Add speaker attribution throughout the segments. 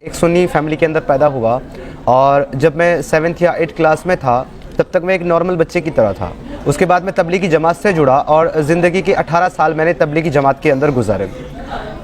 Speaker 1: एक सुन्नी फैमिली के अंदर पैदा हुआ और जब मैं 7th या 8th क्लास में था तब तक मैं एक नॉर्मल बच्चे की तरह था। उसके बाद मैं तबलीगी जमात से जुड़ा और ज़िंदगी के 18 साल मैंने तबलीगी जमात के अंदर गुजारे।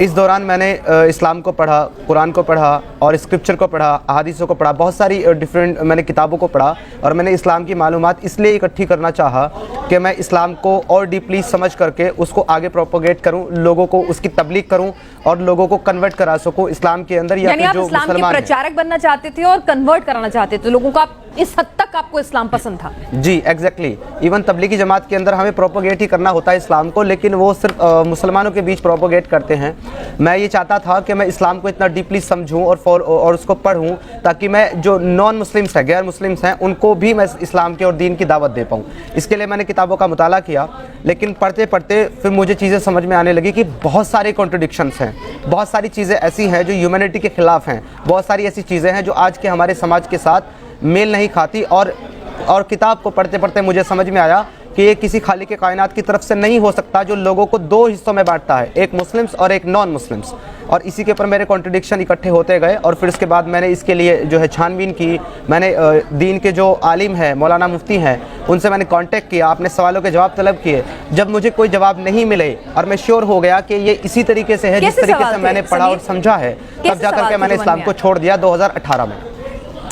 Speaker 1: इस दौरान मैंने इस्लाम को पढ़ा, कुरान को पढ़ा और स्क्रिप्चर को पढ़ा, अहादीसों को पढ़ा, बहुत सारी डिफरेंट मैंने किताबों को पढ़ा और मैंने इस्लाम की मालूमात इसलिए इकट्ठी करना चाहा कि मैं इस्लाम को और डीपली समझ करके उसको आगे प्रोपोगेट करूं, लोगों को उसकी तबलीग करूं और लोगों को कन्वर्ट करा सकूं इस्लाम के अंदर। या फिर जो
Speaker 2: इस्लाम के प्रचारक बनना चाहते थे और कन्वर्ट कराना चाहते थे लोगों को, आप इस हद तक आपको इस्लाम पसंद था?
Speaker 1: जी एग्जैक्टली। इवन तबलीगी जमात के अंदर हमें प्रोपोगेट ही करना होता है इस्लाम को, लेकिन वो सिर्फ मुसलमानों के बीच प्रोपोगेट करते हैं। मैं ये चाहता था कि मैं इस्लाम को इतना डीपली समझूं और उसको पढ़ूं ताकि मैं जो नॉन मुस्लिम्स हैं, गैर मुस्लिम्स हैं, उनको भी मैं इस्लाम के और दीन की दावत दे पाऊँ। इसके लिए मैंने किताबों का मुताला किया, लेकिन पढ़ते पढ़ते फिर मुझे चीज़ें समझ में आने लगी कि बहुत सारे कॉन्ट्रडिक्शंस हैं, बहुत सारी चीज़ें ऐसी हैं जो ह्यूमैनिटी के ख़िलाफ़ हैं, बहुत सारी ऐसी चीज़ें हैं जो आज के हमारे समाज के साथ मेल नहीं खाती। और किताब को पढ़ते पढ़ते मुझे समझ में आया कि ये किसी खालिक के कायनात की तरफ से नहीं हो सकता जो लोगों को दो हिस्सों में बांटता है, एक मुस्लिम्स और एक नॉन मुस्लिम्स। और इसी के ऊपर मेरे कॉन्ट्रडिक्शन इकट्ठे होते गए और फिर उसके बाद मैंने इसके लिए जो है छानबीन की। मैंने दीन के जो आलिम हैं, मौलाना मुफ्ती हैं, उनसे मैंने कांटेक्ट किया, अपने सवालों के जवाब तलब किए। जब मुझे कोई जवाब नहीं मिले और मैं श्योर हो गया कि ये इसी तरीके से है जिस तरीके से मैंने पढ़ा और समझा है, तब जाकर के मैंने इस्लाम को छोड़ दिया 2018 में।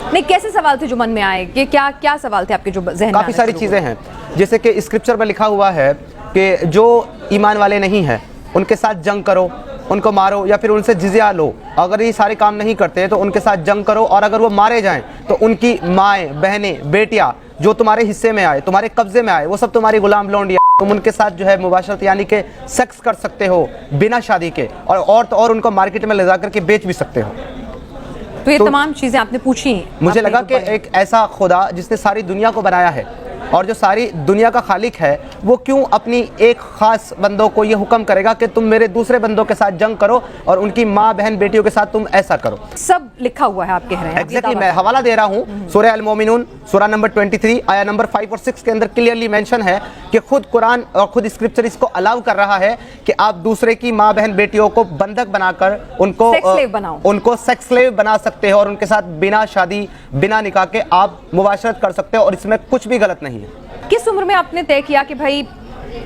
Speaker 2: नहीं, कैसे सवाल थे जो मन में आए कि क्या सवाल थे आपके जो जहन में?
Speaker 1: काफ़ी सारी चीज़ें हैं, जैसे कि स्क्रिप्चर में लिखा हुआ है कि जो ईमान वाले नहीं हैं उनके साथ जंग करो, उनको मारो या फिर उनसे जिज़िया लो। अगर ये सारे काम नहीं करते तो उनके साथ जंग करो, और अगर वो मारे जाएं तो उनकी माएँ, बहनें, बेटियाँ जो तुम्हारे हिस्से में आए, तुम्हारे कब्जे में आए, वो सब तुम्हारी गुलाम लौंडिया, तुम उनके साथ जो है मुबाशरत यानी कि सेक्स कर सकते हो बिना शादी के, और उनको मार्केट में ले जा करके बेच भी सकते हो।
Speaker 2: तो ये तमाम चीज़ें आपने पूछी।
Speaker 1: मुझे लगा कि एक ऐसा खुदा जिसने सारी दुनिया को बनाया है और जो सारी दुनिया का खालिक है, वो क्यों अपनी एक ख़ास बंदों को ये हुक्म करेगा कि तुम मेरे दूसरे बंदों के साथ जंग करो और उनकी माँ बहन बेटियों के साथ तुम ऐसा करो।
Speaker 2: सब लिखा हुआ है, आप कह रहे हैं?
Speaker 1: एग्जैक्टली। मैं हवाला दे रहा हूँ, सूरह अल-मोमिनून सूरह नंबर 23 आया नंबर 5 और 6 के अंदर क्लियरली मेंशन है कि खुद कुरान और खुद स्क्रिप्चर इसको अलाउ कर रहा है कि आप दूसरे की माँ बहन बेटियों को बंधक बनाकर उनको सेक्स स्लेव बना सकते हो और उनके साथ बिना शादी बिना निकाह के आप मुबाशरत कर सकते हो, और इसमें कुछ भी गलत नहीं है।
Speaker 2: किस उम्र में आपने तय किया कि भाई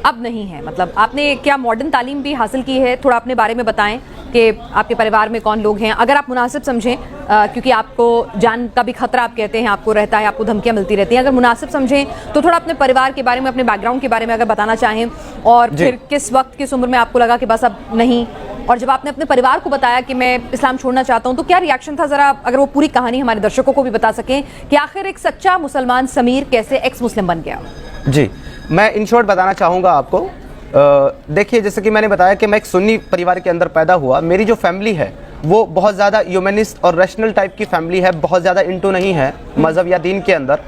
Speaker 2: अब नहीं है? मतलब आपने क्या मॉडर्न तालीम भी हासिल की है? थोड़ा अपने बारे में बताएं कि आपके परिवार में कौन लोग हैं, अगर आप मुनासिब समझें, क्योंकि आपको जान का भी खतरा आप कहते हैं आपको रहता है, आपको धमकियां मिलती रहती हैं, अगर मुनासिब समझें तो थोड़ा अपने परिवार के बारे में, अपने बैकग्राउंड के बारे में अगर बताना चाहें, और फिर किस वक्त किस उम्र में आपको लगा कि बस अब नहीं, और जब आपने अपने परिवार को बताया कि मैं इस्लाम छोड़ना चाहता हूं तो क्या रिएक्शन था? जरा अगर वो पूरी कहानी हमारे दर्शकों को भी बता सकें कि आखिर एक सच्चा मुसलमान समीर कैसे एक्स मुस्लिम बन गया।
Speaker 1: जी, मैं इन शॉर्ट बताना चाहूँगा आपको। देखिए, जैसे कि मैंने बताया कि मैं एक सुन्नी परिवार के अंदर पैदा हुआ। मेरी जो फैमिली है वो बहुत ज़्यादा ह्यूमनिस्ट और रैशनल टाइप की फैमिली है, बहुत ज़्यादा इंटू नहीं है मज़हब या दीन के अंदर,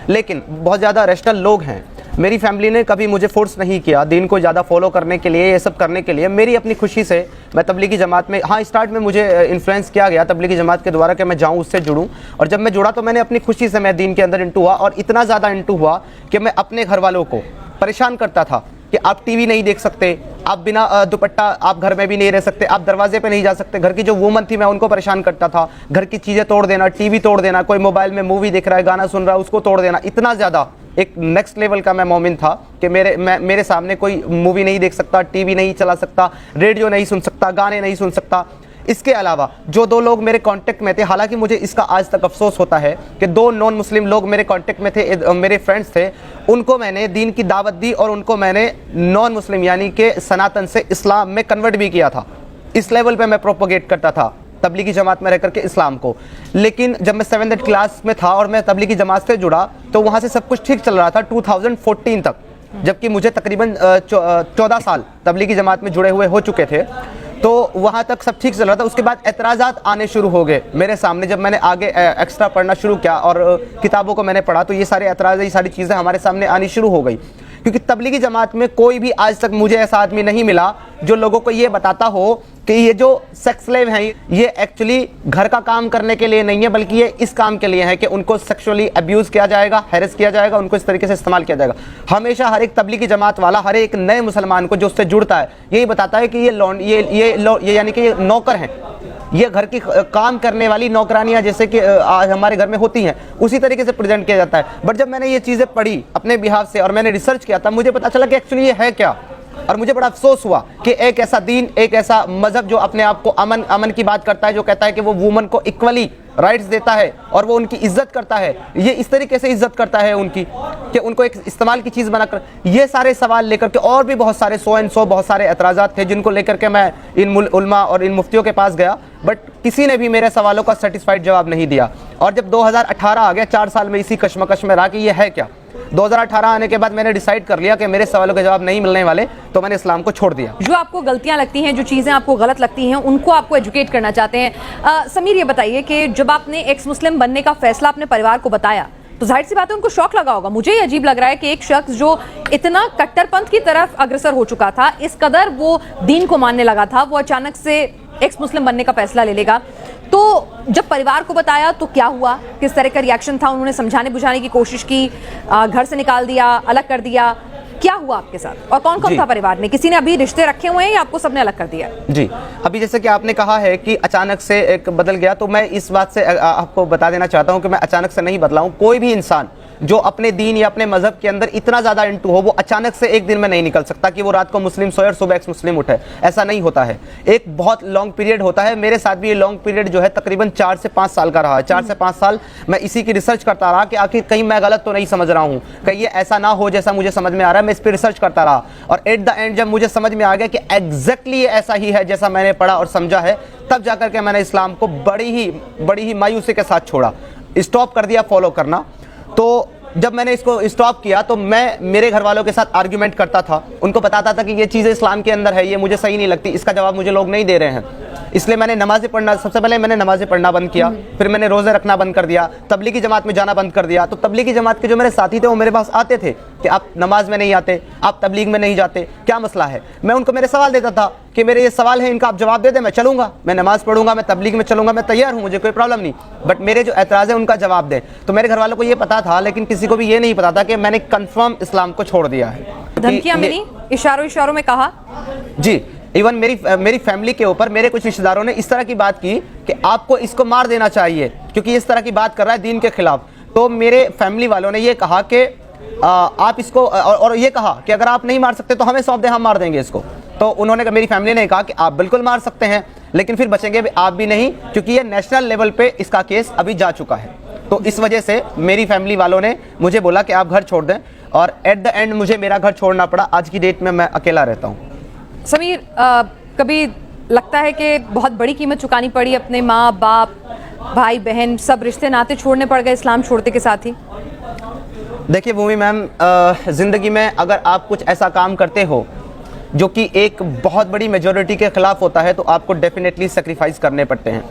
Speaker 1: लेकिन बहुत ज़्यादा रैशनल लोग हैं। मेरी फैमिली ने कभी मुझे फोर्स नहीं किया दीन को ज़्यादा फॉलो करने के लिए, ये सब करने के लिए। मेरी अपनी खुशी से मैं तबलीगी जमात में, हाँ स्टार्ट में मुझे इन्फ्लुएंस किया गया तबलीगी जमात के द्वारा कि मैं जाऊँ, उससे जुड़ूँ, और जब मैं जुड़ा तो मैंने अपनी खुशी से मैं दीन के अंदर इंटू हुआ, और इतना ज़्यादा इंटू हुआ कि मैं अपने घर वालों को परेशान करता था कि आप टीवी नहीं देख सकते, आप बिना दुपट्टा आप घर में भी नहीं रह सकते, आप दरवाजे पे नहीं जा सकते। घर की जो वूमन थी मैं उनको परेशान करता था, घर की चीज़ें तोड़ देना, टीवी तोड़ देना, कोई मोबाइल में मूवी देख रहा है, गाना सुन रहा है, उसको तोड़ देना। इतना ज़्यादा एक नेक्स्ट लेवल का मैं मोमिन था कि मेरे सामने कोई मूवी नहीं देख सकता, टीवी नहीं चला सकता, रेडियो नहीं सुन सकता, गाने नहीं सुन सकता। इसके अलावा जो दो लोग मेरे कांटेक्ट में थे, हालांकि मुझे इसका आज तक अफसोस होता है कि दो नॉन मुस्लिम लोग मेरे कांटेक्ट में थे, मेरे फ्रेंड्स थे, उनको मैंने दीन की दावत दी और उनको मैंने नॉन मुस्लिम यानी कि सनातन से इस्लाम में कन्वर्ट भी किया था। इस लेवल पे मैं प्रोपोगेट करता था तबलीगी जमात में रहकर के इस्लाम को। लेकिन जब मैं 7th क्लास में था और मैं तबलीगी जमात से जुड़ा तो वहाँ से सब कुछ ठीक चल रहा था 2014 तक, जबकि मुझे तकरीबन 14 साल तबलीगी जमात में जुड़े हुए हो चुके थे, तो वहाँ तक सब ठीक चल रहा था। उसके बाद एतराज़ात आने शुरू हो गए मेरे सामने। जब मैंने आगे एक्स्ट्रा पढ़ना शुरू किया और किताबों को मैंने पढ़ा तो ये सारे एतराज़, ये सारी चीज़ें हमारे सामने आनी शुरू हो गई, क्योंकि तबलीगी जमात में कोई भी आज तक मुझे ऐसा आदमी नहीं मिला जो लोगों को ये बताता हो कि ये जो सेक्स स्लेव हैं ये एक्चुअली घर का काम करने के लिए नहीं है, बल्कि ये इस काम के लिए है कि उनको सेक्सुअली अब्यूज़ किया जाएगा, हैरेस किया जाएगा, उनको इस तरीके से इस्तेमाल किया जाएगा। हमेशा हर एक तबलीगी जमात वाला हर एक नए मुसलमान को जो उससे जुड़ता है यही बताता है कि ये यानी कि ये नौकर हैं, ये घर की काम करने वाली नौकरानियां जैसे कि हमारे घर में होती हैं, उसी तरीके से प्रेजेंट किया जाता है। बट जब मैंने ये चीज़ें पढ़ी अपने बिहाफ से और मैंने रिसर्च किया तब मुझे पता चला कि एक्चुअली ये है क्या। और मुझे बड़ा अफसोस हुआ कि एक ऐसा दीन, एक ऐसा मजहब जो अपने आप को अमन की बात करता है, जो कहता है कि वो वुमन को इक्वली राइट्स देता है और वो उनकी इज्जत करता है, ये इस तरीके से इज्जत करता है उनकी कि उनको एक इस्तेमाल की चीज़ बनाकर, ये सारे सवाल लेकर के और भी बहुत सारे 100 बहुत सारे एतराज़ात थे जिनको लेकर के मैं इन उलमा और इन मुफ्तियों के पास गया, बट किसी ने भी मेरे सवालों का सेटिस्फाइड जवाब नहीं दिया। और जब 2018 आ गया, 4 साल में इसी कश्मकश में रहा कि ये है क्या। 2018 आने के बाद मैंने डिसाइड कर लिया कि मेरे सवालों के जवाब नहीं मिलने वाले, तो मैंने इस्लाम को छोड़ दिया।
Speaker 2: जो आपको गलतियां लगती हैं, जो चीज़ें आपको गलत लगती हैं, उनको आपको एजुकेट करना चाहते हैं। समीर, ये बताइए कि जब आपने एक्स मुस्लिम बनने का फैसला अपने परिवार को बताया तो जाहिर सी बात है उनको शौक लगा होगा। मुझे ये अजीब लग रहा है कि एक शख्स जो इतना कट्टरपंथ की तरफ अग्रसर हो चुका था, इस कदर वो दीन को मानने लगा था, वो अचानक से एक्स मुस्लिम बनने का फैसला ले लेगा। तो जब परिवार को बताया तो क्या हुआ, किस तरह का रिएक्शन था? उन्होंने समझाने बुझाने की कोशिश की, घर से निकाल दिया, अलग कर दिया, क्या हुआ आपके साथ? और कौन कौन था परिवार ने? किसी ने अभी रिश्ते रखे हुए हैं या आपको सबने अलग कर दिया?
Speaker 1: जी, अभी जैसे कि आपने कहा है कि अचानक से एक बदल गया, तो मैं इस बात से आपको बता देना चाहता हूं कि मैं अचानक से नहीं बदला हूं। कोई भी इंसान जो अपने दीन या अपने मजहब के अंदर इतना ज़्यादा इंटू हो, वो अचानक से एक दिन में नहीं निकल सकता कि वो रात को मुस्लिम सोए और सुबह एक्स मुस्लिम उठे। ऐसा नहीं होता है, एक बहुत लॉन्ग पीरियड होता है। मेरे साथ भी ये लॉन्ग पीरियड जो है तकरीबन 4 से 5 साल का रहा है। 4 से 5 साल मैं इसी की रिसर्च करता रहा कि आखिर कहीं मैं गलत तो नहीं समझ रहा हूँ, कहीं ये ऐसा ना हो जैसा मुझे समझ में आ रहा है। मैं इस पर रिसर्च करता रहा और एट द एंड जब मुझे समझ में आ गया कि एग्जैक्टली ये ऐसा ही है जैसा मैंने पढ़ा और समझा है, तब जाकर के मैंने इस्लाम को बड़ी ही मायूसी के साथ छोड़ा, स्टॉप कर दिया फॉलो करना। तो जब मैंने इसको स्टॉप किया तो मैं मेरे घर वालों के साथ आर्ग्यूमेंट करता था, उनको बताता था कि ये चीज़ें इस्लाम के अंदर है, ये मुझे सही नहीं लगती, इसका जवाब मुझे लोग नहीं दे रहे हैं। इसलिए मैंने नमाज़ें पढ़ना, सबसे पहले मैंने नमाज़ें पढ़ना बंद किया, फिर मैंने रोज़े रखना बंद कर दिया, तबलीगी जमात में जाना बंद कर दिया। तो तबलीगी जमात के जो मेरे साथी थे वो मेरे पास आते थे कि आप नमाज में नहीं आते, आप तबलीग में नहीं जाते, क्या मसला है? मैं उनको मेरे सवाल देता था कि मेरे ये सवाल है, इनका आप जवाब दे दें, मैं चलूँगा, मैं नमाज़ पढ़ूंगा, मैं तबलीग में चलूँगा, मैं तैयार हूँ, मुझे कोई प्रॉब्लम नहीं, बट मेरे जो एतराज़ है उनका जवाब दें। तो मेरे घर वालों को ये पता था, लेकिन किसी को भी ये नहीं पता था कि मैंने कन्फर्म इस्लाम को छोड़ दिया है।
Speaker 2: धमकियां मिली, इशारों में कहा? जी,
Speaker 1: इवन मेरी फैमिली के ऊपर मेरे कुछ रिश्तेदारों ने इस तरह की बात की कि आपको इसको मार देना चाहिए क्योंकि इस तरह की बात कर रहा है दीन के खिलाफ। तो मेरे फैमिली वालों ने ये कहा कि आप इसको और ये कहा कि अगर आप नहीं मार सकते तो हमें सौंप दें, हम मार देंगे इसको। तो उन्होंने, मेरी फैमिली ने कहा कि आप बिल्कुल मार सकते हैं, लेकिन फिर बचेंगे भी आप भी नहीं, क्योंकि ये नेशनल लेवल पे इसका केस अभी जा चुका है। तो इस वजह से मेरी फैमिली वालों ने मुझे बोला कि आप घर छोड़ दें, और एट द एंड मुझे मेरा घर छोड़ना पड़ा। आज की डेट में मैं अकेला रहता हूँ।
Speaker 2: समीर, कभी लगता है कि बहुत बड़ी कीमत चुकानी पड़ी, अपने माँ बाप, भाई बहन, सब रिश्ते नाते छोड़ने पड़ गए इस्लाम छोड़ते के साथ ही?
Speaker 1: देखिए भूमि मैम, ज़िंदगी में अगर आप कुछ ऐसा काम करते हो जो कि एक बहुत बड़ी मेजॉरिटी के ख़िलाफ़ होता है, तो आपको डेफिनेटली सेक्रीफाइस करने पड़ते हैं।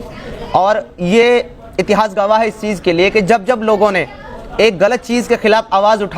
Speaker 1: और ये इतिहास गवाह है इस चीज़ के लिए कि जब जब लोगों ने एक गलत चीज़ के ख़िलाफ़ आवाज़ उठाई